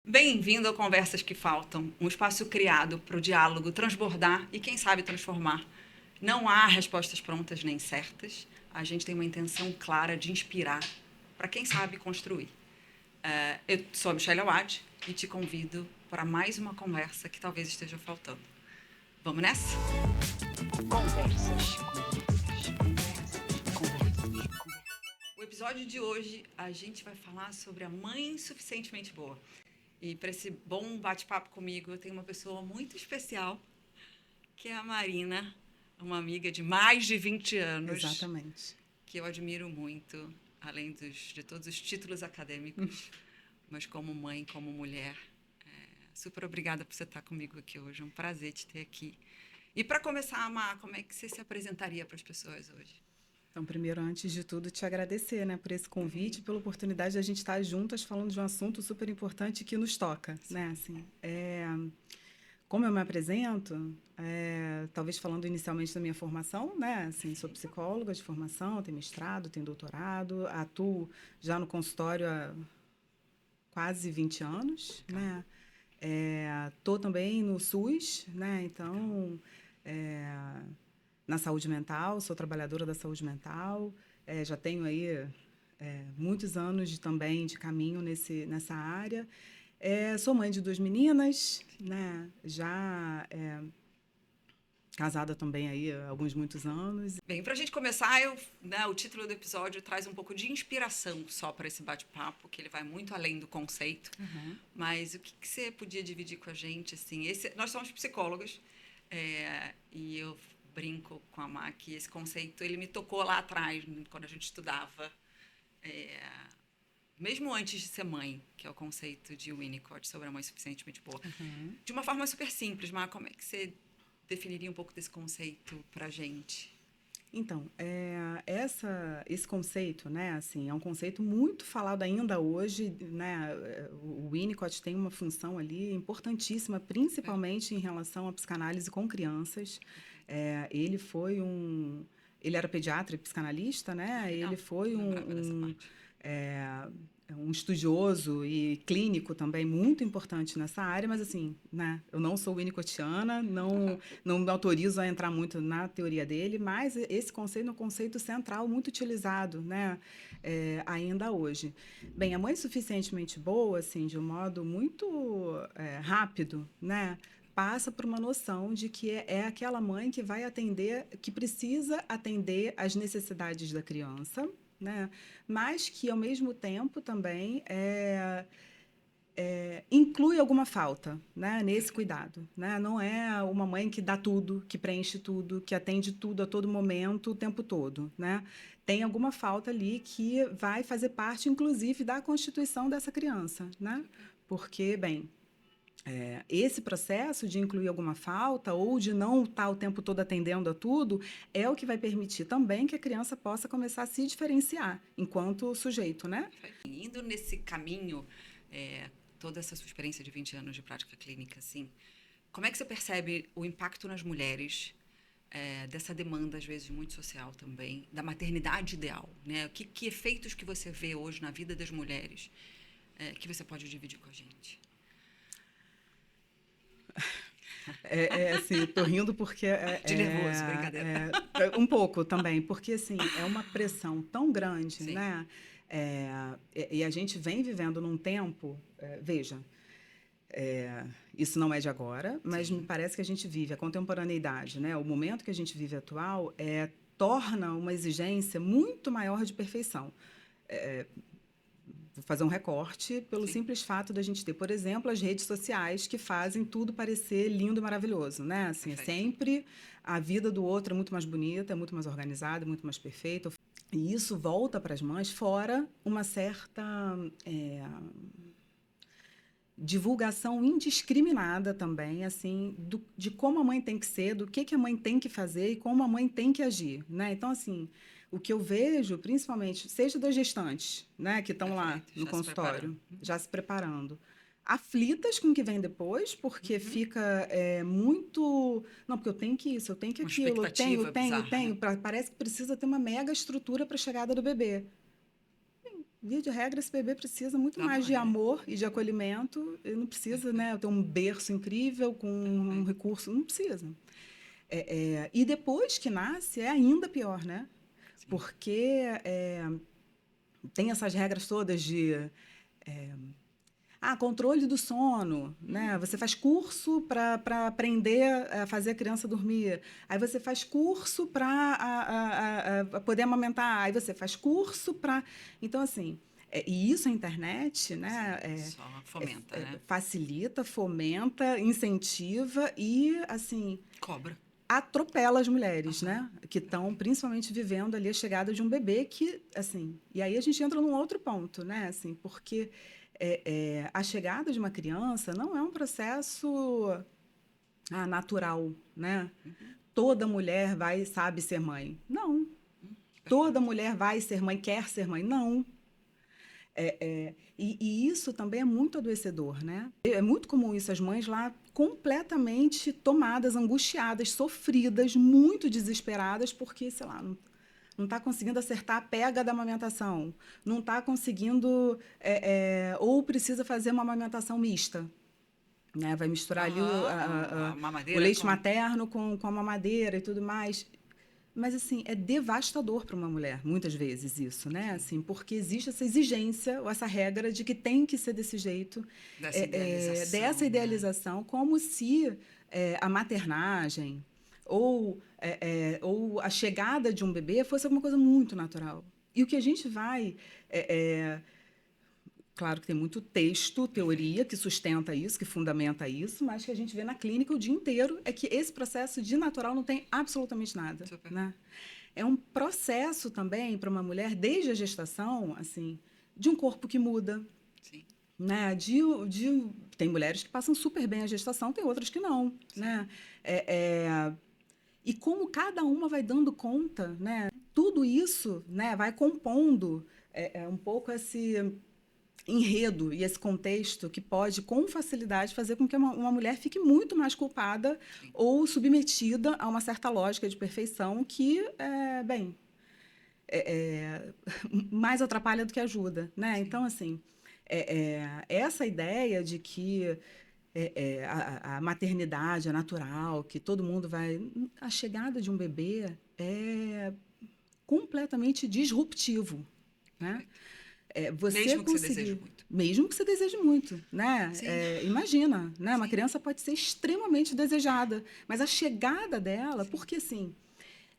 Bem-vindo ao Conversas que Faltam, um espaço criado para o diálogo transbordar e, quem sabe, transformar. Não há respostas prontas nem certas, a gente tem uma intenção clara de inspirar para, quem sabe, construir. Eu sou a Michelle Awad e te convido para mais uma conversa que talvez esteja faltando. Vamos nessa? Conversas. O episódio de hoje a gente vai falar sobre a mãe suficientemente boa. E para esse bom bate-papo comigo, eu tenho uma pessoa muito especial, que é a Marina, uma amiga de mais de 20 anos, Exatamente. que eu admiro muito, além de todos os títulos acadêmicos, mas como mãe, como mulher. Super obrigada por você estar comigo aqui hoje, é um prazer te ter aqui. E para começar, Amar, como é que você se apresentaria para as pessoas hoje? Então, primeiro, antes de tudo, te agradecer, né, por esse convite, pela oportunidade de a gente estar juntas falando de um assunto super importante que nos toca, né, assim. Como eu me apresento, talvez falando inicialmente da minha formação, né, assim, sou psicóloga de formação, tenho mestrado, tenho doutorado, atuo já no consultório há quase 20 anos, né. Tô também no SUS, né, então, na saúde mental, sou trabalhadora da saúde mental, já tenho aí muitos anos também de caminho nessa área. Sou mãe de 2 meninas, né? Já casada também aí há muitos anos. Bem, para a gente começar, o título do episódio traz um pouco de inspiração só para esse bate-papo, que ele vai muito além do conceito. Uhum. Mas o que você podia dividir com a gente? Assim, nós somos psicólogas e eu brinco com a Má que esse conceito ele me tocou lá atrás, quando a gente estudava, é, mesmo antes de ser mãe, que é o conceito de Winnicott sobre a mãe suficientemente boa. Uhum. De uma forma super simples, Má, como é que você definiria um pouco desse conceito para a gente? Então, esse conceito, né, assim, é um conceito muito falado ainda hoje, né, o Winnicott tem uma função ali importantíssima, principalmente em relação à psicanálise com crianças. Ele era pediatra e psicanalista, né, Legal, ele foi não lembrava dessa parte. é, um estudioso e clínico também muito importante nessa área, mas assim, né, eu não sou winnicottiana, não me autorizo a entrar muito na teoria dele, mas esse conceito é um conceito central muito utilizado, né, ainda hoje. Bem, a mãe suficientemente boa, assim, de um modo muito rápido, né, passa por uma noção de que é aquela mãe que vai atender, que precisa atender às necessidades da criança, né, mas que, ao mesmo tempo, também inclui alguma falta, né, nesse cuidado, né? Não é uma mãe que dá tudo, que preenche tudo, que atende tudo a todo momento, o tempo todo, né? Tem alguma falta ali que vai fazer parte, inclusive, da constituição dessa criança, né? Porque, bem, esse processo de incluir alguma falta ou de não estar o tempo todo atendendo a tudo é o que vai permitir também que a criança possa começar a se diferenciar enquanto sujeito, né? Indo nesse caminho, toda essa sua experiência de 20 anos de prática clínica, assim, como é que você percebe o impacto nas mulheres dessa demanda, às vezes, muito social também, da maternidade ideal, né? Que efeitos que você vê hoje na vida das mulheres que você pode dividir com a gente? Assim, eu tô rindo porque De nervoso, brincadeira. um pouco também, porque assim é uma pressão tão grande, Sim. né? E a gente vem vivendo num tempo, veja, isso não é de agora, mas me Sim. parece que a gente vive a contemporaneidade, né? O momento que a gente vive atual torna uma exigência muito maior de perfeição. Vou fazer um recorte pelo Sim. simples fato da gente ter, por exemplo, as redes sociais que fazem tudo parecer lindo e maravilhoso, né? Assim, Perfeito. sempre a vida do outro é muito mais bonita, é muito mais organizada, é muito mais perfeita. E isso volta para as mães, fora uma certa divulgação indiscriminada também, assim, de como a mãe tem que ser, do que a mãe tem que fazer e como a mãe tem que agir, né? Então, assim, o que eu vejo, principalmente, seja das gestantes, né, que estão lá Perfeito. no Já se preparando. consultório, já se preparando, aflitas com o que vem depois, porque fica muito... Não, porque eu tenho que isso, eu tenho que Uma aquilo, expectativa bizarra, né? parece que precisa ter uma mega estrutura para a chegada do bebê. via de regra, esse bebê precisa muito Da mais de mãe, né? amor e de acolhimento. Ele não precisa, né, ter um berço incrível com um recurso. Não precisa. E depois que nasce, é ainda pior, né? Sim. Porque tem essas regras todas de controle do sono, né? Você faz curso para aprender a fazer a criança dormir. Aí você faz curso para poder amamentar. Aí você faz curso para... Então, assim, e isso a internet, né? Sim, só fomenta, né? Facilita, fomenta, incentiva e, assim, Cobra. atropela as mulheres, né? Que estão principalmente vivendo ali a chegada de um bebê que, assim... E aí a gente entra num outro ponto, né? Assim, porque a chegada de uma criança não é um processo natural, né? Toda mulher sabe ser mãe. Não. Toda mulher vai ser mãe, quer ser mãe. Não. E isso também é muito adoecedor, né? É muito comum isso, as mães lá completamente tomadas, angustiadas, sofridas, muito desesperadas, porque, sei lá, não está conseguindo acertar a pega da amamentação, não está conseguindo, ou precisa fazer uma amamentação mista. Né? Vai misturar ali A o mamadeira leite com... materno com a mamadeira e tudo mais. Mas, assim, é devastador para uma mulher, muitas vezes, isso, né? Assim, porque existe essa exigência, ou essa regra de que tem que ser desse jeito, Dessa idealização, dessa né? idealização, como se a maternagem ou a chegada de um bebê fosse alguma coisa muito natural. E o que a gente vai... Claro que tem muito texto, teoria, que sustenta isso, que fundamenta isso, mas que a gente vê na clínica o dia inteiro é que esse processo de natural não tem absolutamente nada, Super. né? É um processo também para uma mulher, desde a gestação, assim, de um corpo que muda, Sim. né? Tem mulheres que passam super bem a gestação, tem outras que não, Sim. né? E como cada uma vai dando conta, né? Tudo isso, né, vai compondo um pouco esse enredo e esse contexto que pode, com facilidade, fazer com que uma mulher fique muito mais culpada Sim. ou submetida a uma certa lógica de perfeição que, mais atrapalha do que ajuda, né? Sim. Então, assim, essa ideia de que a maternidade é natural, que todo mundo vai... A chegada de um bebê é completamente disruptivo, né? Você Mesmo que você deseje conseguir, muito. mesmo que você deseje muito, né? Sim. Imagina, né? Uma Sim. criança pode ser extremamente desejada, mas a chegada dela, porque assim,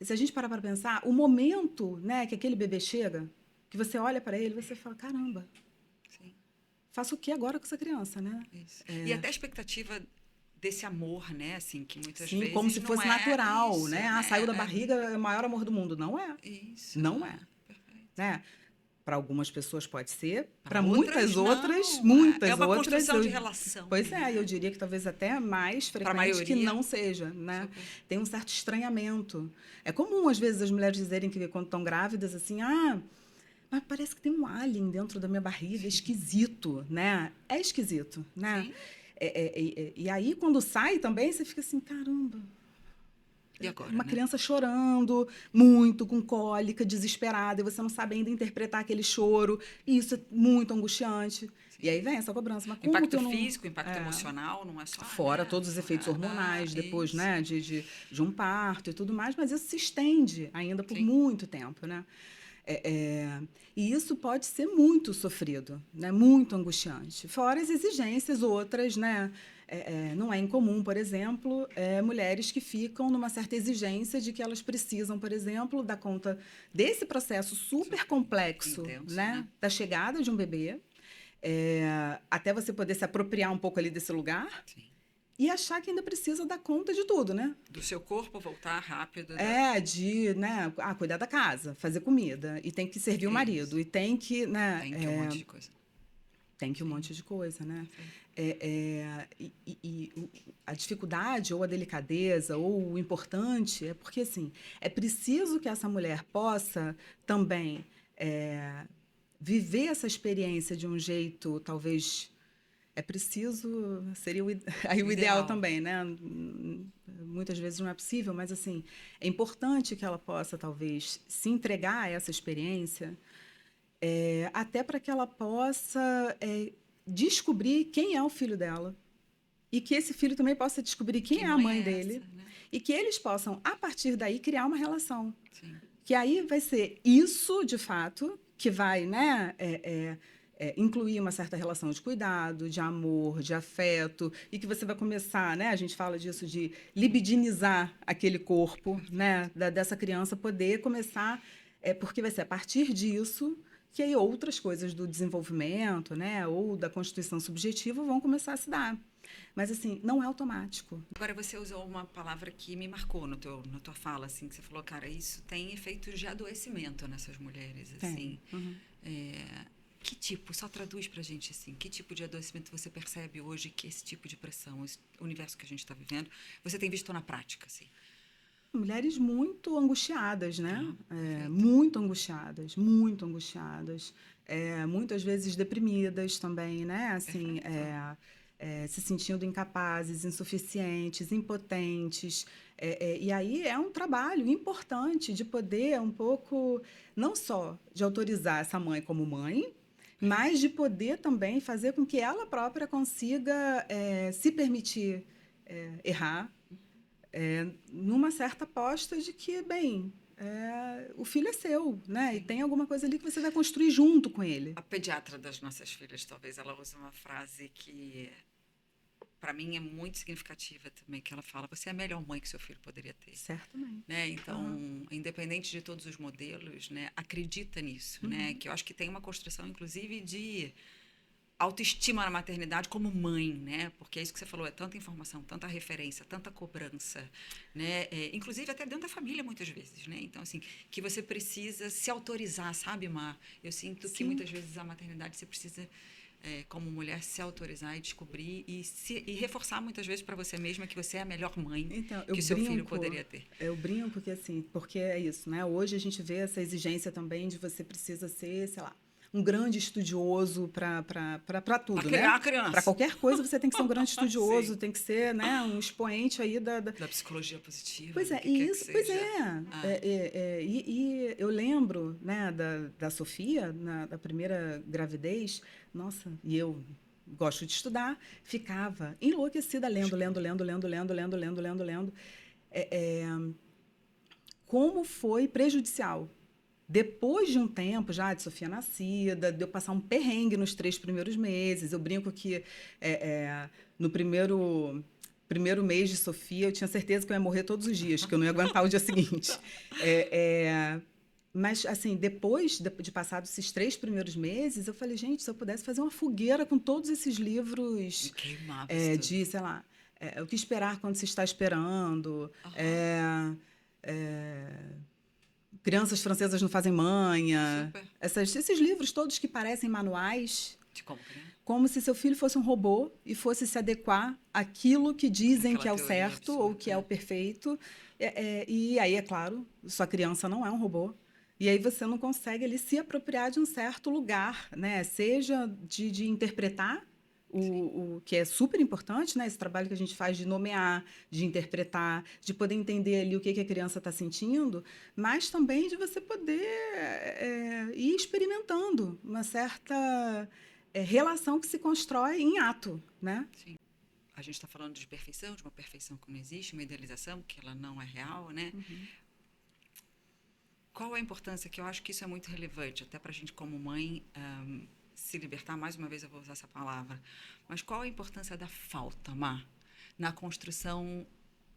se a gente parar para pensar, o momento, né, que aquele bebê chega, que você olha para ele, você fala, caramba, Sim. faço o que agora com essa criança, né? Isso. E até a expectativa desse amor, né? Assim, que muitas Sim, como vezes se não fosse é natural, isso, né? Saiu da né? barriga, é o maior amor do mundo. Não é. Isso. Não é. Perfeito. Né? Para algumas pessoas pode ser, Para para muitas outras, não. É muitas uma outras, construção de relação. pois né? eu diria que talvez até mais Para a frequente que maioria. não seja, né? Super. Tem um certo estranhamento. É comum, às vezes, as mulheres dizerem que quando estão grávidas, assim, mas parece que tem um alien dentro da minha barriga, é esquisito, né? É esquisito, né? Sim. E aí, quando sai também, você fica assim, caramba, E agora, uma né? criança chorando muito, com cólica, desesperada, e você não sabe ainda interpretar aquele choro, e isso é muito angustiante. Sim. E aí vem essa cobrança, mas como Impacto que eu não... físico, impacto emocional, não é só, Fora né? todos os efeitos hormonais depois, Isso. né, de um parto e tudo mais, mas isso se estende ainda por Sim. muito tempo, né? E isso pode ser muito sofrido, né? Muito angustiante. Fora as exigências outras, né? Não é incomum, por exemplo, mulheres que ficam numa certa exigência de que elas precisam, por exemplo, dar conta desse processo super complexo, intenso, né? Da chegada de um bebê, até você poder se apropriar um pouco ali desse lugar. Sim. E achar que ainda precisa dar conta de tudo, né? Do seu corpo voltar rápido. Né? Cuidar da casa, fazer comida. E tem que servir o marido. E tem que, né? Tem que um monte de coisa. Tem que um monte de coisa, né? A dificuldade ou a delicadeza ou o importante é porque, assim, é preciso que essa mulher possa também viver essa experiência de um jeito, talvez... seria aí o ideal também, né? Muitas vezes não é possível, mas assim, é importante que ela possa talvez se entregar a essa experiência até para que ela possa descobrir quem é o filho dela e que esse filho também possa descobrir quem Que é a mãe mãe é essa, dele né? e que eles possam, a partir daí, criar uma relação. Sim. Que aí vai ser isso, de fato, que vai, né, incluir uma certa relação de cuidado, de amor, de afeto, e que você vai começar, né, a gente fala disso de libidinizar aquele corpo, né, dessa criança poder começar, porque vai ser a partir disso que aí outras coisas do desenvolvimento, né, ou da constituição subjetiva vão começar a se dar. Mas, assim, não é automático. Agora, você usou uma palavra que me marcou na tua fala, assim, que você falou, cara, isso tem efeitos de adoecimento nessas mulheres, assim. Tem. Uhum. Que tipo, só traduz pra gente, assim, que tipo de adoecimento você percebe hoje que esse tipo de pressão, esse universo que a gente está vivendo, você tem visto na prática, assim? Mulheres muito angustiadas, né? Perfeito. Muito angustiadas, muito angustiadas. Muitas vezes deprimidas também, né? Assim, Perfeito. se sentindo incapazes, insuficientes, impotentes. E aí é um trabalho importante de poder um pouco, não só de autorizar essa mãe como mãe, mas de poder também fazer com que ela própria consiga se permitir errar, numa certa aposta de que, bem, o filho é seu, né? E Sim. tem alguma coisa ali que você vai construir junto com ele. A pediatra das nossas filhas, talvez ela use uma frase que, para mim, é muito significativa também, que ela fala, você é a melhor mãe que seu filho poderia ter. Certamente. Né? Então, Uhum. independente de todos os modelos, né, acredita nisso, né? Uhum. Que eu acho que tem uma construção, inclusive, de autoestima na maternidade como mãe, né? Porque é isso que você falou, é tanta informação, tanta referência, tanta cobrança, né? Inclusive até dentro da família muitas vezes, né? Então assim, que você precisa se autorizar, sabe, Mar? Eu sinto que Sim. muitas vezes a maternidade você precisa como mulher se autorizar e descobrir e reforçar muitas vezes para você mesma que você é a melhor mãe Então, que o seu filho poderia ter. eu brinco que assim, porque é isso, né? Hoje a gente vê essa exigência também de você precisa ser, sei lá, um grande estudioso para Para tudo, criar né? a Para criança. qualquer coisa você tem que ser um grande estudioso, Sim. tem que ser, né, um expoente aí Da psicologia positiva, Pois do é, que e quer que isso, pois seja. é. Ah, E eu lembro, né, da Sofia, da primeira gravidez, nossa, e eu gosto de estudar, ficava enlouquecida lendo, lendo, buscando. lendo, lendo, lendo, lendo, lendo, lendo, lendo. É, é, como foi prejudicial. Depois de um tempo já de Sofia nascida, de eu passar um perrengue nos 3 primeiros meses, eu brinco que no primeiro mês de Sofia eu tinha certeza que eu ia morrer todos os dias, que eu não ia aguentar o dia seguinte. É, é, mas, assim, depois de passados esses 3 primeiros meses, eu falei, gente, se eu pudesse fazer uma fogueira com todos esses livros Queimava isso tudo. de, sei lá, o que esperar quando se está esperando, Aham. é, Crianças Francesas Não Fazem Manha, Super. esses livros todos que parecem manuais, De compra. como se seu filho fosse um robô e fosse se adequar àquilo que dizem Aquela que é o teoria certo ou absurda. que é o perfeito. E aí, é claro, sua criança não é um robô. E aí você não consegue ali se apropriar de um certo lugar, né? Seja de interpretar Sim. o que é super importante, né? Esse trabalho que a gente faz de nomear, de interpretar, de poder entender ali o que a criança está sentindo, mas também de você poder ir experimentando uma certa relação que se constrói em ato, né? Sim. A gente está falando de perfeição, de uma perfeição que não existe, uma idealização que ela não é real, né? Uhum. Qual a importância, que eu acho que isso é muito relevante, até para a gente como mãe se libertar, mais uma vez eu vou usar essa palavra, mas qual a importância da falta, Má, na construção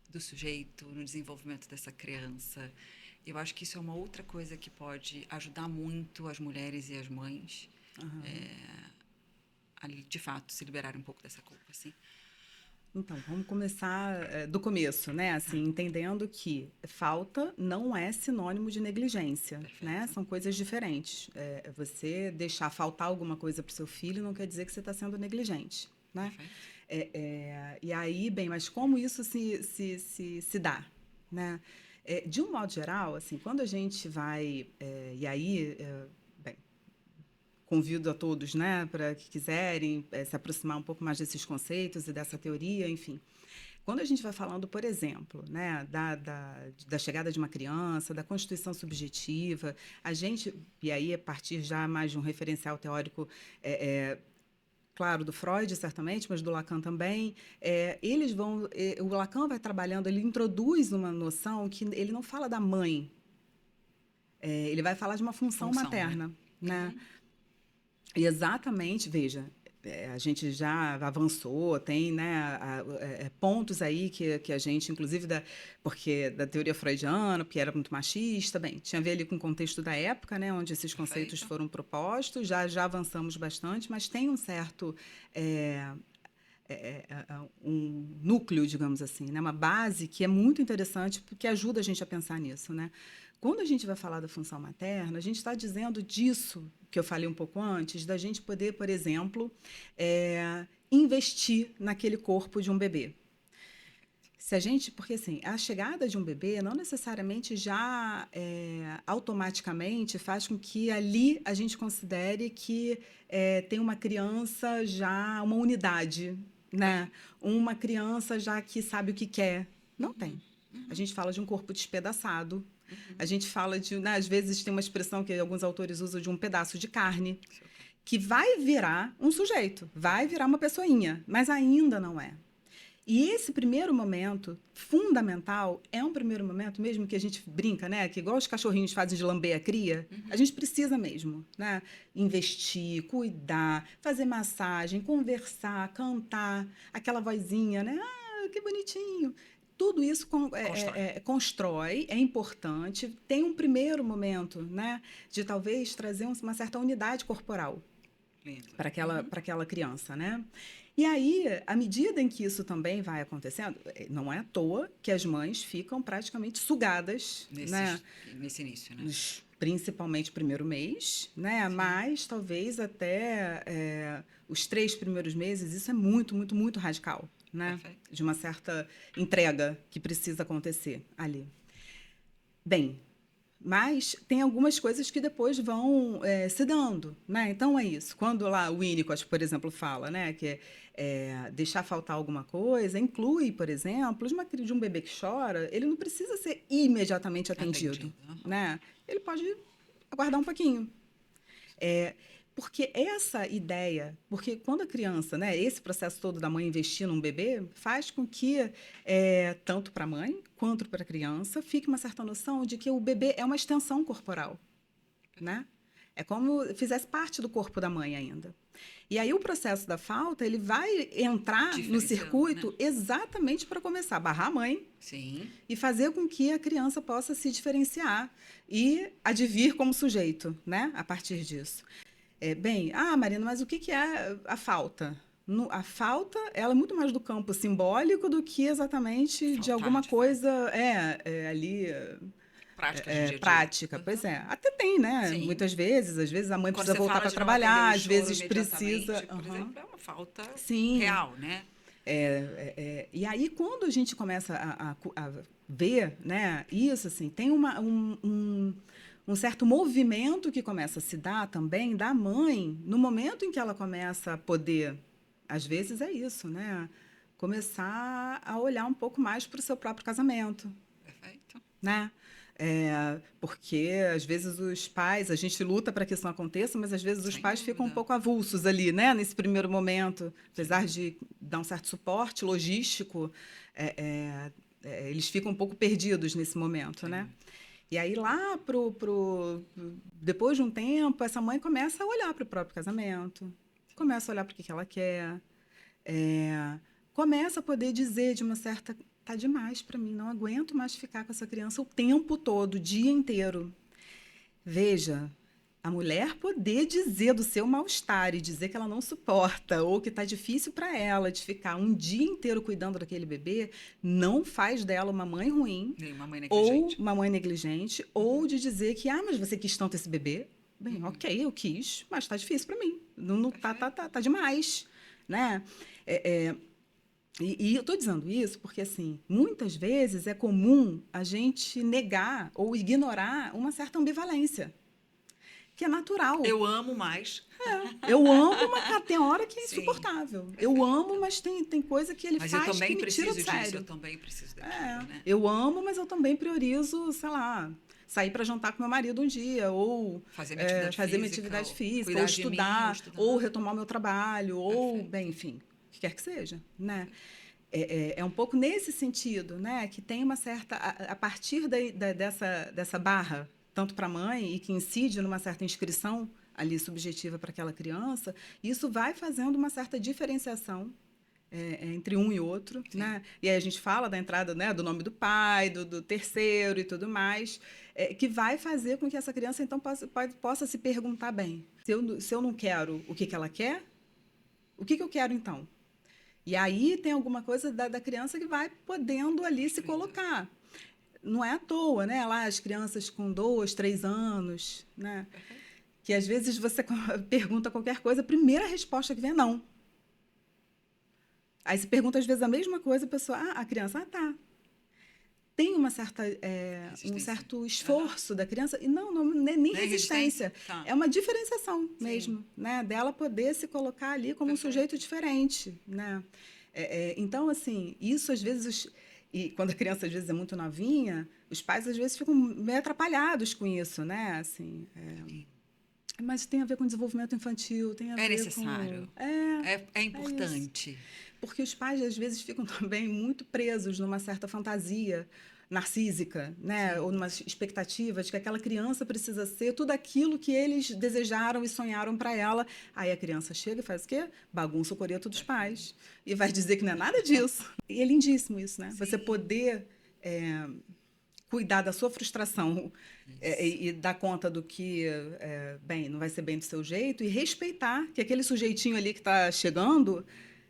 do sujeito, no desenvolvimento dessa criança? Eu acho que isso é uma outra coisa que pode ajudar muito as mulheres e as mães Uhum. a, de fato, se liberarem um pouco dessa culpa, assim. Então, vamos começar do começo, né? Assim, entendendo que falta não é sinônimo de negligência, né? Perfeito. São coisas diferentes. Você deixar faltar alguma coisa para o seu filho não quer dizer que você está sendo negligente, né? Perfeito. E aí, bem, mas como isso se dá, né? De um modo geral, assim, quando a gente vai, e aí, bem, convido a todos, né, para que quiserem se aproximar um pouco mais desses conceitos e dessa teoria, enfim. Quando a gente vai falando, por exemplo, né, da chegada de uma criança, da constituição subjetiva, a gente, e aí a partir já mais de um referencial teórico, claro, do Freud, certamente, mas do Lacan também, eles vão, o Lacan vai trabalhando, ele introduz uma noção que ele não fala da mãe, ele vai falar de uma função materna, né? E exatamente, veja, a gente já avançou, tem, né, pontos aí que a gente, inclusive, porque da teoria freudiana, porque era muito machista, bem, tinha a ver ali com o contexto da época, né, onde esses conceitos foram propostos, já avançamos bastante, mas tem um certo... um núcleo, digamos assim, né? Uma base que é muito interessante, porque ajuda a gente a pensar nisso, né? Quando a gente vai falar da função materna, a gente está dizendo disso que eu falei um pouco antes, da gente poder, por exemplo, investir naquele corpo de um bebê. Se a gente, porque assim, a chegada de um bebê não necessariamente já automaticamente faz com que ali a gente considere que tem uma criança já, uma unidade, né? Uma criança já que sabe o que quer. Não tem. A gente fala de um corpo despedaçado. A gente fala de, né, às vezes tem uma expressão que alguns autores usam de um pedaço de carne, que vai virar um sujeito, vai virar uma pessoinha, mas ainda não é. E esse primeiro momento fundamental é um primeiro momento mesmo que a gente brinca, né? Que igual os cachorrinhos fazem de lamber a cria, a gente precisa mesmo, né? Investir, cuidar, fazer massagem, conversar, cantar, aquela vozinha, né? Ah, que bonitinho. Tudo isso constrói, é importante, tem um primeiro momento, né? De talvez trazer uma certa unidade corporal para aquela criança, né? E aí, à medida em que isso também vai acontecendo, não é à toa que as mães ficam praticamente sugadas, nesse início, né? Principalmente primeiro mês, né? Sim. Mas talvez até os 3 primeiros meses, isso é muito, muito, muito radical, né? Perfeito. De uma certa entrega que precisa acontecer ali. Bem, mas tem algumas coisas que depois vão se dando, né? Então, é isso. Quando lá o Winnicott, por exemplo, fala, né, que deixar faltar alguma coisa, inclui, por exemplo, de um bebê que chora, ele não precisa ser imediatamente atendido. Né? Ele pode aguardar um pouquinho. Porque essa ideia, porque quando a criança, né, esse processo todo da mãe investir num bebê, faz com que, tanto para a mãe quanto para a criança, fique uma certa noção de que o bebê é uma extensão corporal. Né? É como se fizesse parte do corpo da mãe ainda. E aí o processo da falta, ele vai entrar no circuito, né? Exatamente para começar a barrar a mãe. Sim. E fazer com que a criança possa se diferenciar e advir como sujeito, né? A partir disso. Marina, mas o que é a falta? A falta, ela é muito mais do campo simbólico do que exatamente faltar, de alguma coisa ali... prática, pois é. Até tem, né? Sim. Muitas vezes, às vezes a mãe precisa voltar para trabalhar, às vezes precisa... Por exemplo, é uma falta Sim. real, né? E aí, quando a gente começa a ver, né, isso, assim, tem um certo movimento que começa a se dar também da mãe, no momento em que ela começa a poder, às vezes é isso, né? Começar a olhar um pouco mais para o seu próprio casamento. Perfeito. Né? Porque, às vezes, os pais... A gente luta para que isso não aconteça, mas, às vezes, os pais ficam um pouco avulsos ali, né? Nesse primeiro momento. Apesar de dar um certo suporte logístico, eles ficam um pouco perdidos nesse momento, né? E aí, lá depois de um tempo, essa mãe começa a olhar para o próprio casamento, começa a olhar para o que ela quer, começa a poder dizer de uma certa... Tá demais para mim, não aguento mais ficar com essa criança o tempo todo, o dia inteiro. Veja, a mulher poder dizer do seu mal-estar e dizer que ela não suporta ou que está difícil para ela de ficar um dia inteiro cuidando daquele bebê, não faz dela uma mãe ruim, uma mãe ou uma mãe negligente, ou de dizer que, mas você quis tanto esse bebê? Bem, ok, eu quis, mas está difícil para mim, não tá demais, né? E eu estou dizendo isso porque, assim, muitas vezes é comum a gente negar ou ignorar uma certa ambivalência, que é natural. Eu amo mais. Eu amo, mas tem hora que é Sim, insuportável. perfeito. Eu amo, mas tem coisa que ele Mas eu faz que também me tira preciso do disso, eu sério. também preciso daquilo, né? Eu amo, mas eu também priorizo, sei lá, sair para jantar com meu marido um dia, ou Fazer minha atividade fazer minha física, atividade ou física, ou cuidar de mim, ou estudar, estudar. ou retomar o meu trabalho, ou, bem, Perfeito. enfim, o que quer que seja, né? É um pouco nesse sentido, né? Que tem uma certa... A partir dessa barra, tanto para a mãe, e que incide numa certa inscrição ali subjetiva para aquela criança, isso vai fazendo uma certa diferenciação entre um e outro, Sim. né? E aí a gente fala da entrada, né, do nome do pai, do terceiro e tudo mais, que vai fazer com que essa criança, então, possa se perguntar bem. Se eu não quero o que ela quer, o que eu quero, então? E aí tem alguma coisa da criança que vai podendo ali se colocar. Não é à toa, né? Lá as crianças com 2, 3 anos, né? Perfeito. Que às vezes você pergunta qualquer coisa, a primeira resposta que vem é não. Aí se pergunta às vezes a mesma coisa, a pessoa, a criança, tá. Tem uma certa, um Resistência. certo esforço da criança, e não é nem Nem resistência, Tá. é uma diferenciação Sim. mesmo, né? Dela poder se colocar ali como Perfeito. um sujeito diferente, né? Então, assim, isso às vezes, e quando a criança às vezes é muito novinha, os pais às vezes ficam meio atrapalhados com isso, né? Assim, mas tem a ver com desenvolvimento infantil, tem a É ver necessário. com... É É isso. importante. Porque os pais, às vezes, ficam também muito presos numa certa fantasia narcísica, né? Sim. Ou numa expectativa de que aquela criança precisa ser tudo aquilo que eles desejaram e sonharam para ela. Aí a criança chega e faz o quê? Bagunça o coreto dos pais. E vai dizer que não é nada disso. E é lindíssimo isso, né? Sim. Você poder cuidar da sua frustração e dar conta do que, bem, não vai ser bem do seu jeito, e respeitar que aquele sujeitinho ali que está chegando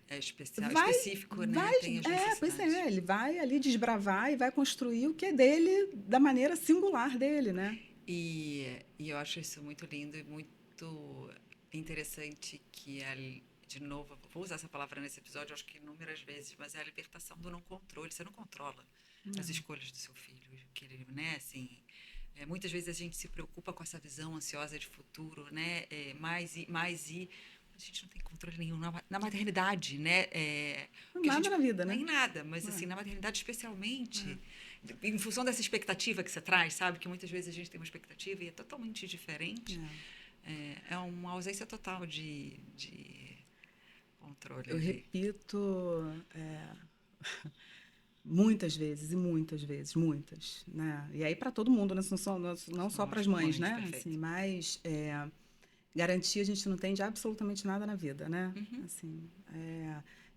É específico, né? Tem as pois necessidades. ele vai ali desbravar e vai construir o que é dele da maneira singular dele, né? E eu acho isso muito lindo e muito interessante que de novo, vou usar essa palavra nesse episódio, acho que inúmeras vezes, mas é a libertação do não controle. Você não controla as escolhas do seu filho, que ele, né? Assim, muitas vezes a gente se preocupa com essa visão ansiosa de futuro, né? Mais e a gente não tem controle nenhum na maternidade, né? Nada na vida, né? Nem nada, mas assim, na maternidade especialmente, em função dessa expectativa que você traz, sabe? Que muitas vezes a gente tem uma expectativa e é totalmente diferente. É uma ausência total de controle Eu ali. repito muitas vezes, muitas, né? E aí para todo mundo, né? Não só para as mães, né? Perfeito. Assim, mas garantia a gente não tem de absolutamente nada na vida, né? Assim,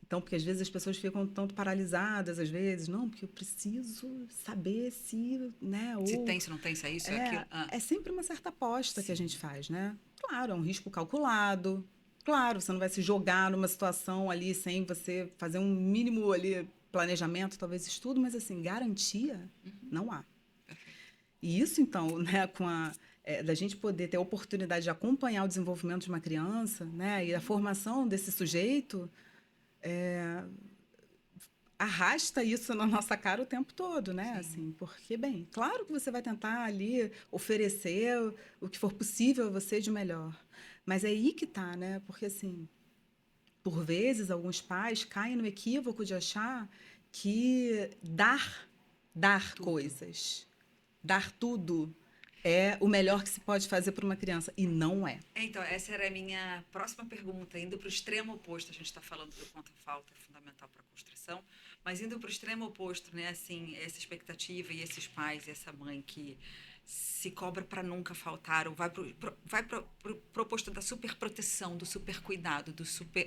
então, porque às vezes as pessoas ficam tanto paralisadas, às vezes, não, porque eu preciso saber se, né? Se Ou, tem, se não tem, se é isso, é aquilo. é sempre uma certa aposta que a Sim. gente faz, né? Claro, é um risco calculado. Claro, você não vai se jogar numa situação ali sem você fazer um mínimo ali planejamento, talvez estudo, mas assim, garantia não há. E isso, então, né, da gente poder ter a oportunidade de acompanhar o desenvolvimento de uma criança, né, e a formação desse sujeito, arrasta isso na nossa cara o tempo todo, né? Assim, porque, bem, claro que você vai tentar ali oferecer o que for possível a você de melhor. Mas é aí que tá, né? Porque, assim, por vezes, alguns pais caem no equívoco de achar que dar coisas, dar tudo é o melhor que se pode fazer para uma criança. E não é. Então, essa era a minha próxima pergunta, indo para o extremo oposto. A gente está falando do quanto falta é fundamental para a construção, mas indo para o extremo oposto, né? Assim, essa expectativa e esses pais e essa mãe que se cobra para nunca faltar, ou vai pro oposto da super proteção, do super cuidado,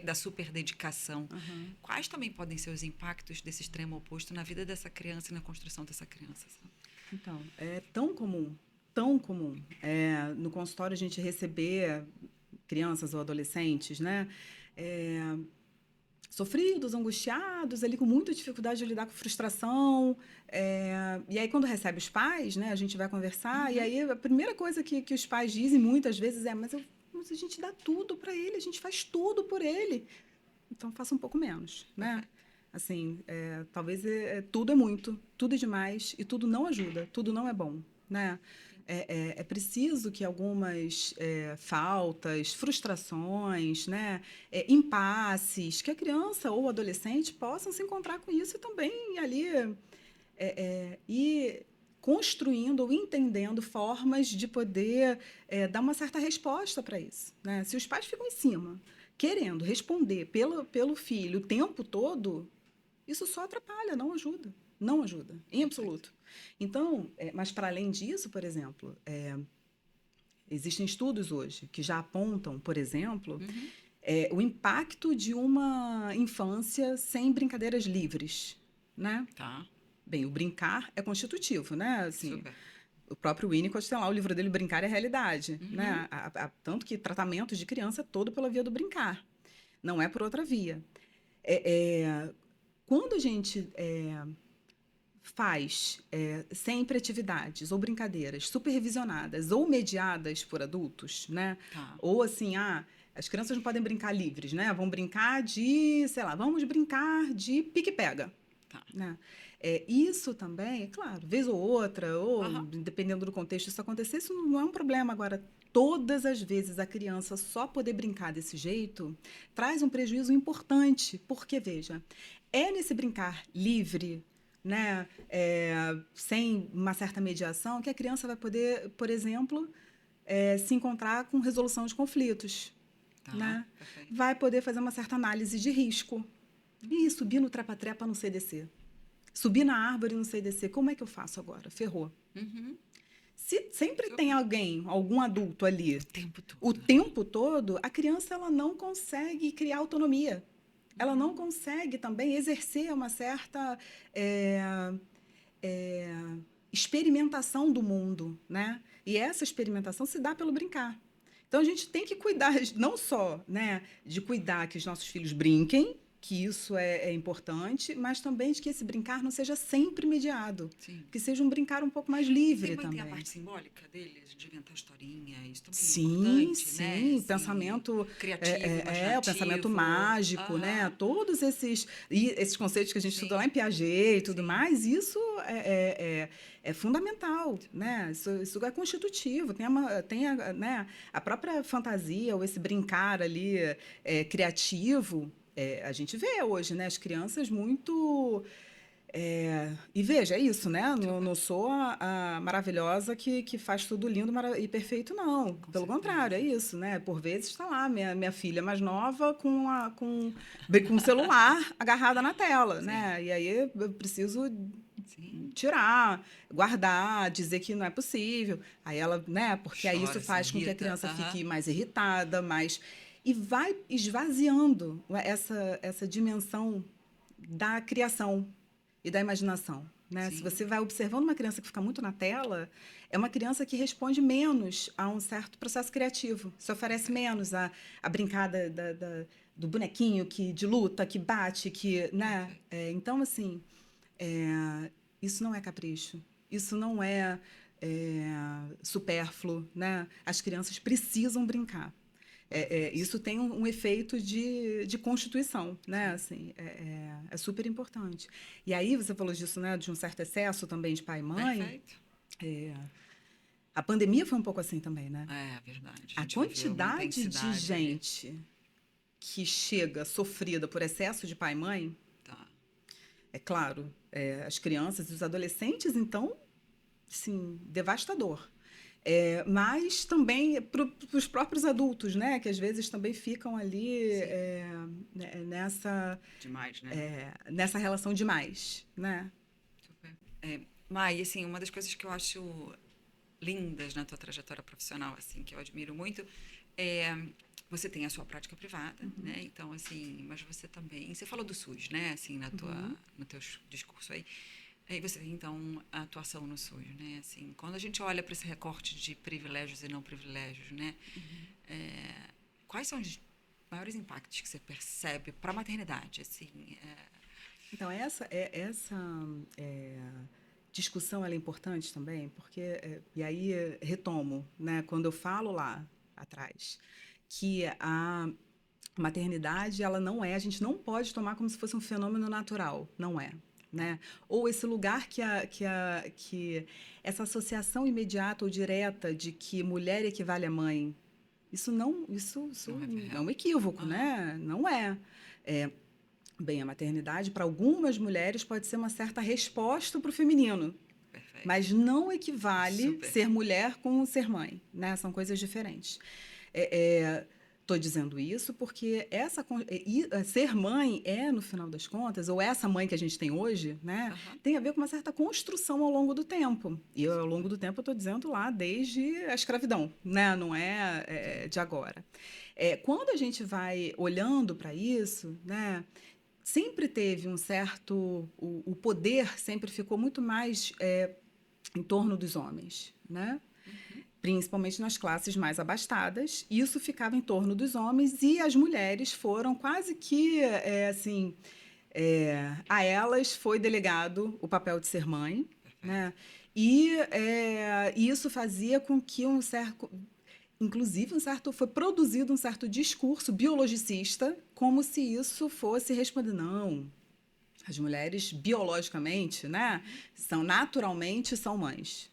da super dedicação. Quais também podem ser os impactos desse extremo oposto na vida dessa criança e na construção dessa criança? Sabe? Então, é tão comum, no consultório a gente receber crianças ou adolescentes, né? Sofridos, angustiados, ali com muita dificuldade de lidar com frustração. E aí, quando recebe os pais, né, a gente vai conversar, e aí a primeira coisa que os pais dizem muitas vezes é: mas a gente dá tudo para ele, a gente faz tudo por ele. Então, faça um pouco menos, né? Assim, talvez tudo é muito, tudo é demais, e tudo não ajuda, tudo não é bom, né? é preciso que algumas faltas, frustrações, né, impasses, que a criança ou o adolescente possam se encontrar com isso e também ali ir construindo ou entendendo formas de poder dar uma certa resposta para isso, né? Se os pais ficam em cima, querendo responder pelo filho o tempo todo, isso só atrapalha, não ajuda. Não ajuda, em absoluto. Então, mas para além disso, por exemplo, existem estudos hoje que já apontam, por exemplo, o impacto de uma infância sem brincadeiras livres, né? Tá. Bem, o brincar é constitutivo, né? Assim, Super. o próprio Winnicott tem lá o livro dele, Brincar é Realidade, né? Tanto que tratamentos de criança é todo pela via do brincar, não é por outra via. Quando a gente faz sempre atividades ou brincadeiras supervisionadas ou mediadas por adultos, né? Tá. Ou assim, as crianças não podem brincar livres, né? Vão brincar de, sei lá, vamos brincar de pique-pega, Tá. né? Isso também, é claro, vez ou outra, ou Aham. dependendo do contexto, isso acontecer, isso não é um problema. Agora, todas as vezes a criança só poder brincar desse jeito traz um prejuízo importante, porque, veja, é nesse brincar livre, né, sem uma certa mediação, que a criança vai poder, por exemplo, se encontrar com resolução de conflitos, Tá. né? Perfeito. Vai poder fazer uma certa análise de risco. E subir no trepa-trepa não sei descer. Subir na árvore não sei descer. Como é que eu faço agora? Ferrou. Se sempre tem alguém, algum adulto ali, Tempo todo. o tempo todo, a criança ela não consegue criar autonomia. Ela não consegue também exercer uma certa experimentação do mundo, né? E essa experimentação se dá pelo brincar. Então a gente tem que cuidar, não só, né, de cuidar que os nossos filhos brinquem, que isso é importante, mas também de que esse brincar não seja sempre mediado, Sim. que seja um brincar um pouco mais E livre também tem a também. parte simbólica deles, de inventar historinha, isso também é Sim, importante, né? sim, Assim, pensamento criativo, o pensamento imaginativo. mágico, né? Todos esses conceitos que a gente Sim. estuda lá em Piaget e tudo Sim. mais, isso é fundamental, né? Isso é constitutivo. Né? A própria fantasia ou esse brincar ali criativo, a gente vê hoje, né? As crianças muito e veja, é isso, né? Não sou a maravilhosa que faz tudo lindo e perfeito, não. Com Pelo certeza. contrário, é isso, né? Por vezes está lá minha filha mais nova com o celular agarrada na tela, né? E aí eu preciso Sim. tirar, guardar, dizer que não é possível. Aí ela, né? Porque aí isso Chora, se faz com que a irrita. criança fique mais irritada, e vai esvaziando essa dimensão da criação e da imaginação, né? Se Sim. você vai observando uma criança que fica muito na tela, é uma criança que responde menos a um certo processo criativo, se oferece menos a brincar do bonequinho de luta, que bate, né? Então, assim, isso não é capricho, isso não supérfluo, né? As crianças precisam brincar. Isso tem um efeito de constituição, né? Assim, é super importante. E aí você falou disso, né? De um certo excesso também de pai e mãe. Perfeito. A pandemia foi um pouco assim também, né? É verdade. A gente viveu uma quantidade de intensidade ali. gente que chega sofrida por excesso de pai e mãe, Tá. é claro, as crianças e os adolescentes, então, sim, devastador. Mas também para os próprios adultos, né? Que às vezes também ficam ali Demais, né? nessa relação demais, né? Super. Mai, assim, uma das coisas que eu acho lindas na tua trajetória profissional, assim, que eu admiro muito, você tem a sua prática privada, né? Então, assim, mas você também, você falou do SUS, né? Assim, no teu discurso aí. Aí você tem, então, a atuação no SUS, né? Assim, quando a gente olha para esse recorte de privilégios e não privilégios, né? Quais são os maiores impactos que você percebe para a maternidade, assim? Então, essa discussão ela é importante também, porque, e aí retomo, né? Quando eu falo lá atrás, que a maternidade, ela não a gente não pode tomar como se fosse um fenômeno natural, não é. né? Ou esse lugar que essa associação imediata ou direta de que mulher equivale a mãe, isso é um equívoco, né? Não é. Bem, a maternidade, para algumas mulheres, pode ser uma certa resposta para o feminino. Perfeito. Mas não equivale Super. ser mulher com ser mãe, né? São coisas diferentes. Estou dizendo isso porque ser mãe no final das contas, ou essa mãe que a gente tem hoje, né, tem a ver com uma certa construção ao longo do tempo. E ao longo do tempo eu estou dizendo lá desde a escravidão, né? Não é de agora. Quando a gente vai olhando para isso, né, sempre teve um certo... O poder sempre ficou muito mais em torno dos homens, né? Principalmente nas classes mais abastadas. Isso ficava em torno dos homens e as mulheres foram quase que, a elas foi delegado o papel de ser mãe, né? E isso fazia com que foi produzido um certo discurso biologicista, como se isso fosse responder, não, as mulheres biologicamente, né, naturalmente são mães.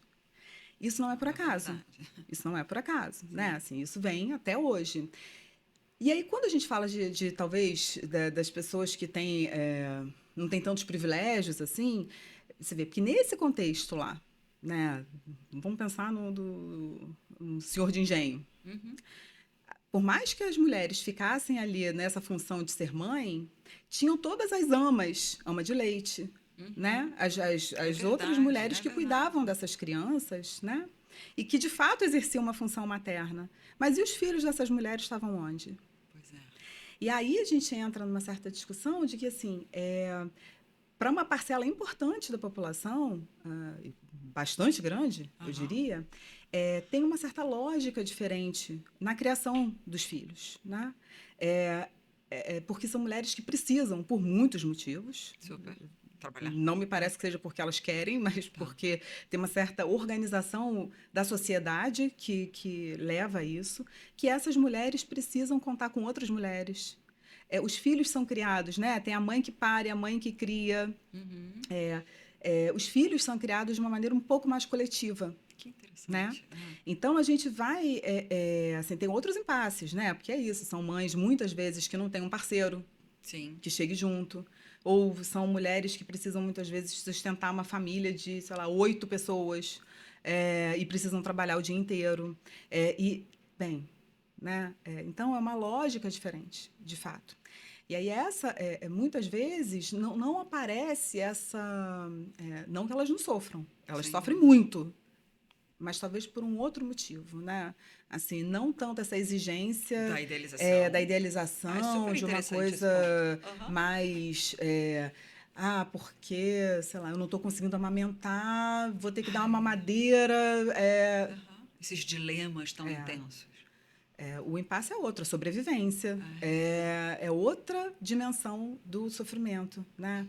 Isso não é por acaso. Isso não é por acaso, né? Assim, isso vem até hoje. E aí, quando a gente fala talvez, das pessoas que não têm tantos privilégios, assim, você vê, porque nesse contexto lá, né? Vamos pensar no senhor de engenho. Por mais que as mulheres ficassem ali nessa função de ser mãe, tinham todas as amas, ama de leite, né? As outras mulheres que cuidavam dessas crianças, né? E que, de fato, exerciam uma função materna. Mas e os filhos dessas mulheres estavam onde? Pois é. E aí a gente entra numa certa discussão de que, assim, para uma parcela importante da população, bastante grande, eu diria, tem uma certa lógica diferente na criação dos filhos, né? Porque são mulheres que precisam, por muitos motivos. Super. Trabalhar. Não me parece que seja porque elas querem, mas porque tem uma certa organização da sociedade que leva a isso, que essas mulheres precisam contar com outras mulheres. Os filhos são criados, né? Tem a mãe que pare, a mãe que cria. Os filhos são criados de uma maneira um pouco mais coletiva. Que interessante. Né? Então, a gente vai... tem outros impasses, né? Porque é isso, são mães, muitas vezes, que não têm um parceiro. Sim. Que chegue junto. Ou são mulheres que precisam, muitas vezes, sustentar uma família de, 8 pessoas. E precisam trabalhar o dia inteiro. Né? Então, é uma lógica diferente, de fato. E aí, muitas vezes, não aparece essa... não que elas não sofram. Elas sofrem muito. Mas talvez por um outro motivo, né? Assim, não tanto essa exigência da idealização de uma coisa mais... porque, sei lá, eu não estou conseguindo amamentar, vou ter que dar uma mamadeira. Esses dilemas tão intensos. O impasse é outro, a sobrevivência. É outra dimensão do sofrimento, né?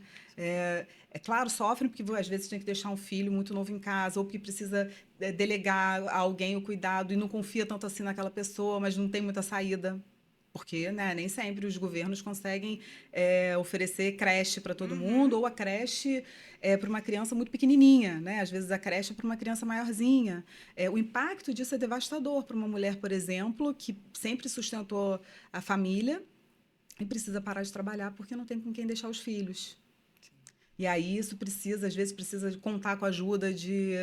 Claro, sofrem porque às vezes tem que deixar um filho muito novo em casa, ou porque precisa delegar a alguém o cuidado e não confia tanto assim naquela pessoa, mas não tem muita saída. Porque, né, nem sempre os governos conseguem oferecer creche para todo mundo, ou a creche para uma criança muito pequenininha, né? Às vezes a creche é para uma criança maiorzinha. O impacto disso é devastador para uma mulher, por exemplo, que sempre sustentou a família e precisa parar de trabalhar porque não tem com quem deixar os filhos. E aí isso às vezes precisa contar com a ajuda de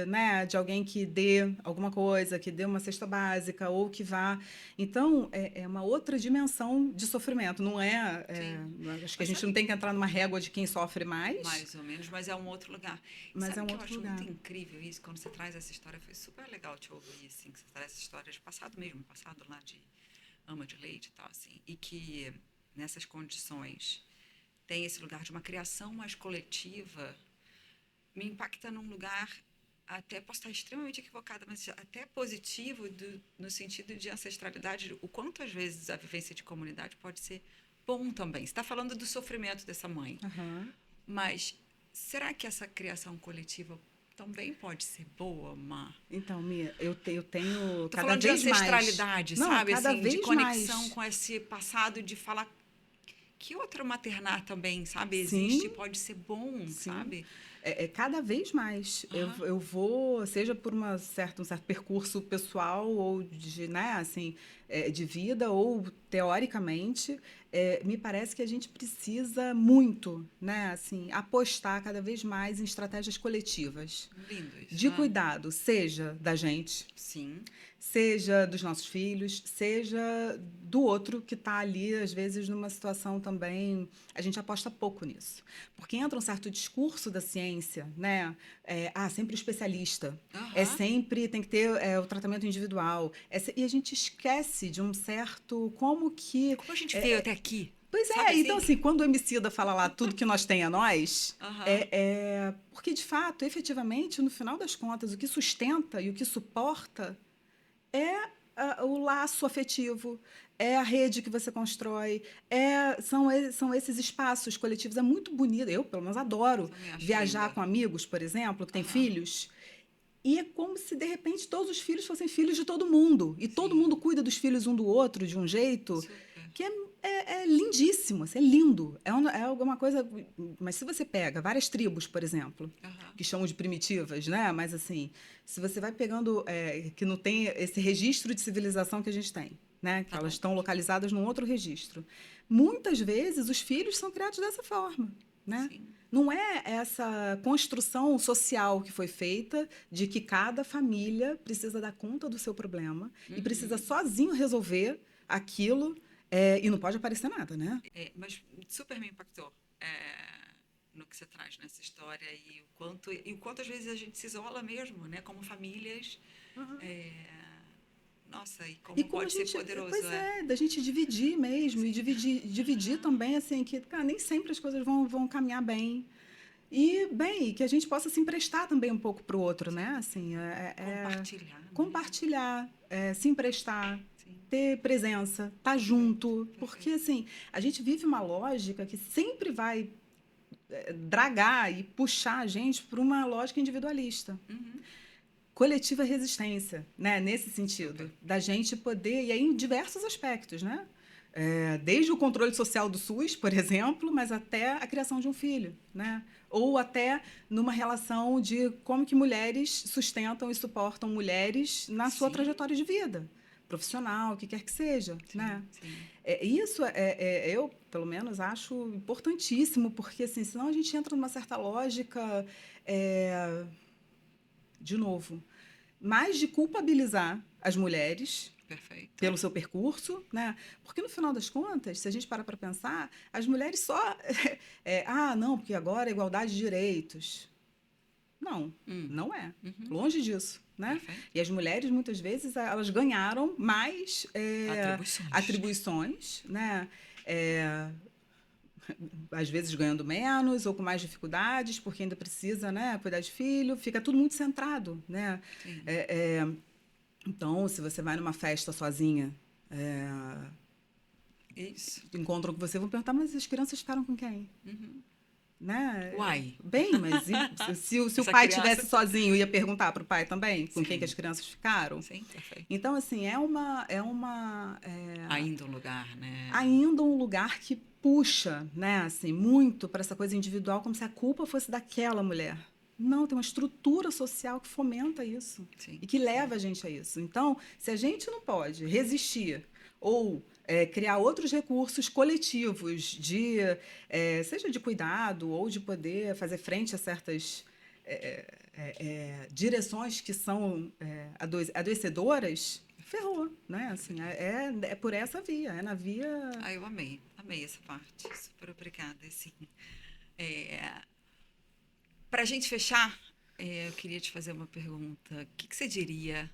alguém que dê alguma coisa, que dê uma cesta básica ou que vá. Então, é uma outra dimensão de sofrimento. Não acho que a gente não tem que entrar numa régua de quem sofre mais. Mais ou menos, mas é um outro lugar. Mas sabe que eu acho muito incrível isso? Quando você traz essa história, foi super legal te ouvir, assim, que você traz essa história de passado mesmo, passado lá de ama de leite e tal, assim. E que nessas condições... tem esse lugar de uma criação mais coletiva, me impacta num lugar, até posso estar extremamente equivocada, mas até positivo, no sentido de ancestralidade, o quanto às vezes a vivência de comunidade pode ser bom também. Você está falando do sofrimento dessa mãe, mas será que essa criação coletiva também pode ser boa, Má? Então, Mia, eu tenho Tô cada falando vez de ancestralidade, mais. sabe? Cada assim, vez de conexão mais. com esse passado, de falar que outro maternar também, sabe, Sim. existe, pode ser bom, Sim. sabe? Cada vez mais. Eu vou, seja por um certo percurso pessoal ou de, né, assim, de vida, ou teoricamente, me parece que a gente precisa muito, né, assim, apostar cada vez mais em estratégias coletivas Lindo isso. de cuidado, seja da gente, Sim. seja dos nossos filhos, seja do outro que está ali, às vezes, numa situação também. A gente aposta pouco nisso. Porque entra um certo discurso da ciência, né? Sempre o especialista. Sempre tem que ter o tratamento individual. E a gente esquece de um certo. Como a gente veio até aqui? Pois é, Sabe então assim, quando o Emicida fala lá tudo que nós tem a nós, porque de fato, efetivamente, no final das contas, o que sustenta e o que suporta é o laço afetivo, é a rede que você constrói, são esses espaços coletivos. É muito bonito. Eu, pelo menos, adoro viajar com amigos, por exemplo, que têm filhos. E é como se, de repente, todos os filhos fossem filhos de todo mundo. E todo mundo cuida dos filhos um do outro de um jeito que é lindíssimo, assim, é lindo. É alguma coisa... Mas se você pega várias tribos, por exemplo, que chamam de primitivas, né? Mas, assim, se você vai pegando... que não tem esse registro de civilização que a gente tem, né? Que elas estão localizadas num outro registro. Muitas vezes, os filhos são criados dessa forma, né? Sim. Não é essa construção social que foi feita de que cada família precisa dar conta do seu problema e precisa sozinho resolver aquilo e não pode aparecer nada, né? Mas super me impactou no que você traz nessa história e o quanto às vezes a gente se isola mesmo, né? Como famílias. Nossa, e como pode ser poderoso. Pois da gente dividir mesmo. Sim. E dividir também, assim, que nem sempre as coisas vão caminhar bem. E, bem, que a gente possa se emprestar também um pouco para o outro, né? Assim, compartilhar. Compartilhar, se emprestar, ter presença, estar junto. Porque, assim, a gente vive uma lógica que sempre vai dragar e puxar a gente para uma lógica individualista. Coletiva resistência, né? Nesse sentido, da gente poder, e aí em diversos aspectos, né? Desde o controle social do SUS, por exemplo, mas até a criação de um filho, né? Ou até numa relação de como que mulheres sustentam e suportam mulheres na sua trajetória de vida profissional, o que quer que seja, né? Sim. Isso eu, pelo menos, acho importantíssimo, porque assim, senão a gente entra numa certa lógica, de novo, mais de culpabilizar as mulheres. Perfeito. Pelo seu percurso, né? Porque, no final das contas, se a gente parar para pensar, as mulheres só... não, porque agora é igualdade de direitos. Não, não é. Longe disso, né? E as mulheres, muitas vezes, elas ganharam mais atribuições, né? Às vezes ganhando menos ou com mais dificuldades, porque ainda precisa, né, cuidar de filho. Fica tudo muito centrado, né? Então, se você vai numa festa sozinha, encontram com você, vão perguntar, mas as crianças ficaram com quem? Né? Uai. Bem, mas se o pai estivesse sozinho, ia perguntar para o pai também com quem que as crianças ficaram? Sim, perfeito. Então, assim, ainda um lugar, né? Ainda um lugar que puxa, né, assim, muito para essa coisa individual, como se a culpa fosse daquela mulher. Não, tem uma estrutura social que fomenta isso. Sim, e que leva a gente a isso. Então, se a gente não pode resistir ou criar outros recursos coletivos, seja de cuidado ou de poder fazer frente a certas direções que são adoecedoras, ferrou, né? Assim, é por essa via, é na via... eu amei essa parte, super obrigada, assim. Para a gente fechar, eu queria te fazer uma pergunta. O que você diria?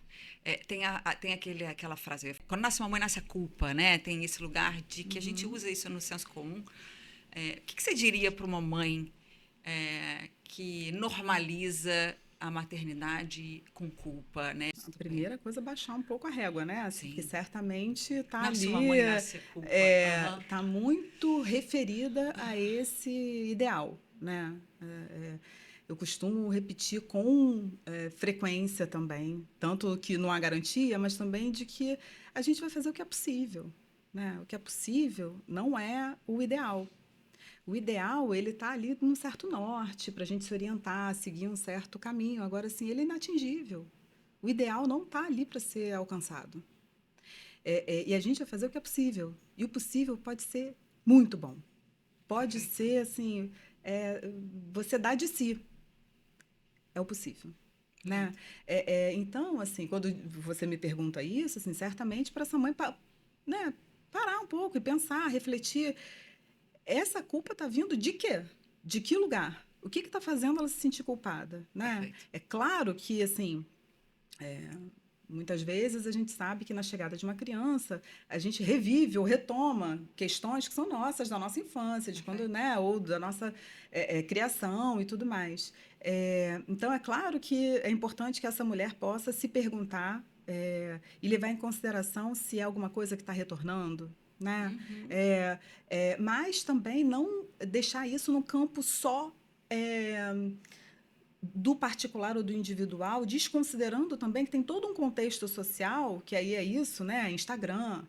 Tem aquela frase, quando nasce uma mãe, nasce a culpa, né? Tem esse lugar de que a gente usa isso no senso comum. O que você diria para uma mãe que normaliza a maternidade com culpa, né? A primeira coisa é baixar um pouco a régua, né? Assim, que certamente está ali... Uma mãe nasce culpa. Está muito referida a esse ideal, né? Eu costumo repetir com frequência também, tanto que não há garantia, mas também de que a gente vai fazer o que é possível, né? O que é possível não é o ideal. O ideal, ele está ali num certo norte, para a gente se orientar, seguir um certo caminho. Agora, assim, ele é inatingível. O ideal não está ali para ser alcançado. E a gente vai fazer o que é possível. E o possível pode ser muito bom. Pode Perfeito. ser, assim, você dá de si. É o possível. Né? Lindo. Então, assim, quando você me pergunta isso, assim, certamente para essa mãe né, parar um pouco e pensar, refletir. Essa culpa está vindo de quê? De que lugar? O que está fazendo ela se sentir culpada? Né? Perfeito. É claro que, assim, muitas vezes a gente sabe que na chegada de uma criança a gente revive ou retoma questões que são nossas, da nossa infância, de quando, Perfeito. né, ou da nossa criação e tudo mais. Então, é claro que é importante que essa mulher possa se perguntar e levar em consideração se é alguma coisa que está retornando, né? Uhum. Mas também não deixar isso no campo só do particular ou do individual, desconsiderando também que tem todo um contexto social, que aí é isso, né? Instagram,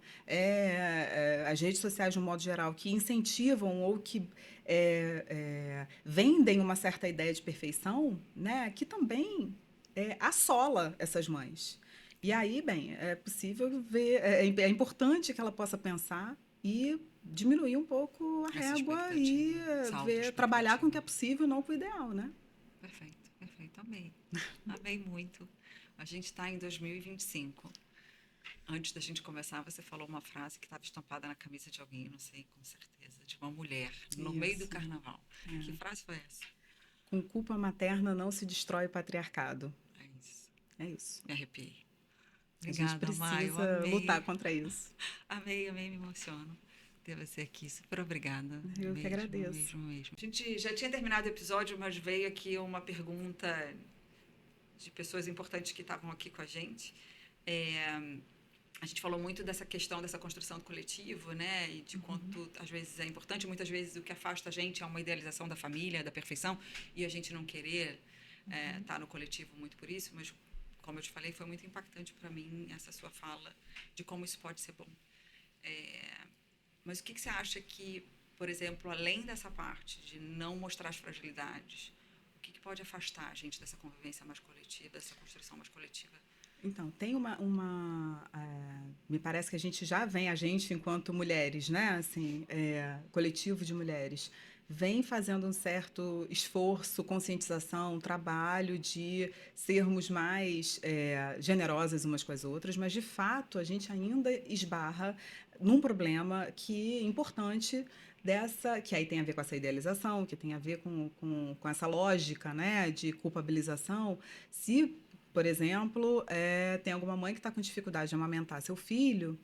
as redes sociais de um modo geral, que incentivam ou que vendem uma certa ideia de perfeição, né? Que também assola essas mães. E aí, bem, é possível ver, é importante que ela possa pensar e diminuir um pouco a Essa régua e expectativa. Essa trabalhar com o que é autoexpectativa. possível, não com o ideal, né? Perfeito, perfeito. Amei. Amei muito. A gente está em 2025. Antes da gente começar, você falou uma frase que estava estampada na camisa de alguém, não sei com certeza, de uma mulher, no meio do Isso. carnaval. Que frase foi essa? Com culpa materna não se destrói o patriarcado. É isso. É isso. Me arrepiei. A gente Obrigada, Mai. Eu precisa lutar amei. contra isso. Amei, amei, me emociono ter você aqui. Super obrigada. Eu que Mesmo, agradeço. mesmo, mesmo. A gente já tinha terminado o episódio, mas veio aqui uma pergunta de pessoas importantes que estavam aqui com a gente. A gente falou muito dessa questão dessa construção do coletivo, né? E de quanto, às vezes, é importante. Muitas vezes, o que afasta a gente é uma idealização da família, da perfeição, e a gente não querer estar no coletivo muito por isso. Mas, como eu te falei, foi muito impactante para mim essa sua fala de como isso pode ser bom. Mas o que você acha que, por exemplo, além dessa parte de não mostrar as fragilidades, o que pode afastar a gente dessa convivência mais coletiva, dessa construção mais coletiva? Então, tem me parece que a gente, enquanto mulheres, né? Assim, coletivo de mulheres, vem fazendo um certo esforço, conscientização, trabalho de sermos mais generosas umas com as outras, mas, de fato, a gente ainda esbarra num problema que é importante que aí tem a ver com essa idealização, que tem a ver com essa lógica, né, de culpabilização. Se, por exemplo, tem alguma mãe que está com dificuldade de amamentar seu filho,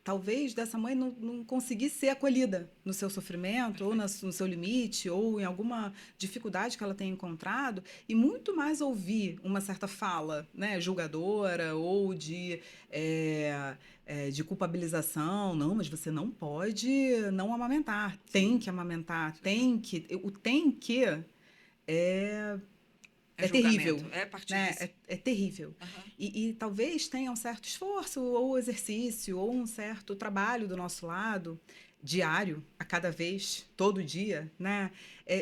talvez dessa mãe não conseguir ser acolhida no seu sofrimento, ou no seu limite, ou em alguma dificuldade que ela tenha encontrado, e muito mais ouvir uma certa fala, né, julgadora, ou de culpabilização. Não, mas você não pode não amamentar, tem que amamentar, tem que. O tem que É terrível, julgamento, é a partir né? disso. É terrível. Uhum. E talvez tenha um certo esforço, ou exercício, ou um certo trabalho do nosso lado, diário, a cada vez, todo dia, né?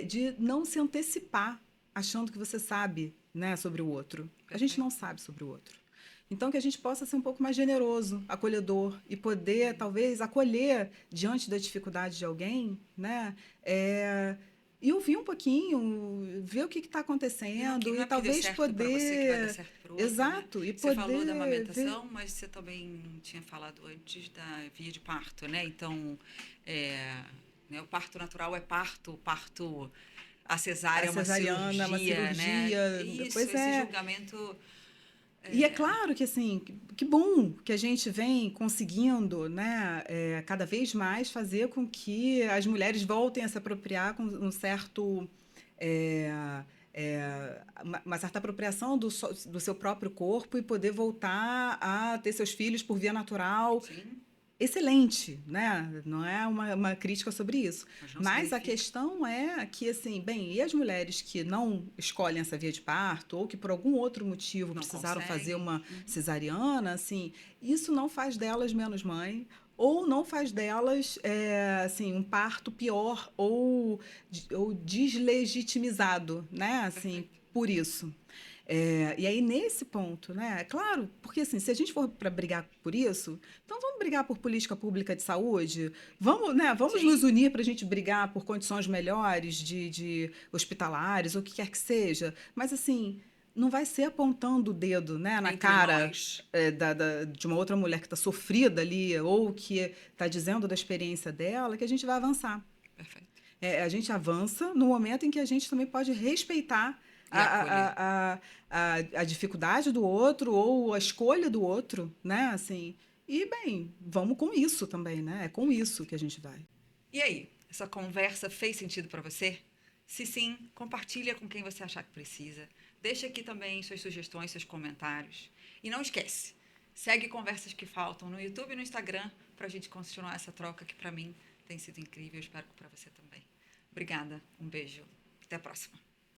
De não se antecipar achando que você sabe, né, sobre o outro. A gente não Perfeito. sabe sobre o outro. Então, que a gente possa ser um pouco mais generoso, acolhedor, e poder, talvez, acolher diante da dificuldade de alguém, né? E ouvir um pouquinho, ver o que está E não, acontecendo, não e é porque deu talvez certo para você que vai dar poder. certo para o outro, né? Exato, e Você falou da poder ver. amamentação, mas você também tinha falado antes da via de parto, né? Então, né, o parto natural é parto, o parto, a A cesárea é uma cesariana, uma cirurgia, né? cirurgia. Isso, Pois esse é. julgamento. E é claro que, assim, que bom que a gente vem conseguindo, né, cada vez mais fazer com que as mulheres voltem a se apropriar com um certo. Uma certa apropriação do seu próprio corpo e poder voltar a ter seus filhos por via natural. Sim. excelente, né? Não é uma crítica sobre isso. Mas não Mas a significa. questão é que, assim, bem, e as mulheres que não escolhem essa via de parto ou que por algum outro motivo Não precisaram fazer conseguem. uma Uhum. cesariana, assim, isso não faz delas menos mãe ou não faz delas, assim, um parto pior ou deslegitimizado, né? Assim, Perfeito. por isso. E aí, nesse ponto, né? É claro, porque assim, se a gente for para brigar por isso, então vamos brigar por política pública de saúde, vamos, né? Vamos nos Sim, unir para a gente brigar por condições melhores de hospitalares, ou o que quer que seja. Mas assim, não vai ser apontando o dedo, né, na entre cara nós. de uma outra mulher que está sofrida ali, ou que está dizendo da experiência dela, que a gente vai avançar. Perfeito. A gente avança no momento em que a gente também pode respeitar E acolher. a dificuldade do outro ou a escolha do outro, né? Assim, e, bem, vamos com isso também, né? É com isso que a gente vai. E aí, essa conversa fez sentido para você? Se sim, compartilha com quem você achar que precisa. Deixa aqui também suas sugestões, seus comentários. E não esquece, segue Conversas que Faltam no YouTube e no Instagram para a gente continuar essa troca que para mim tem sido incrível. Eu espero que para você também. Obrigada, um beijo. Até a próxima.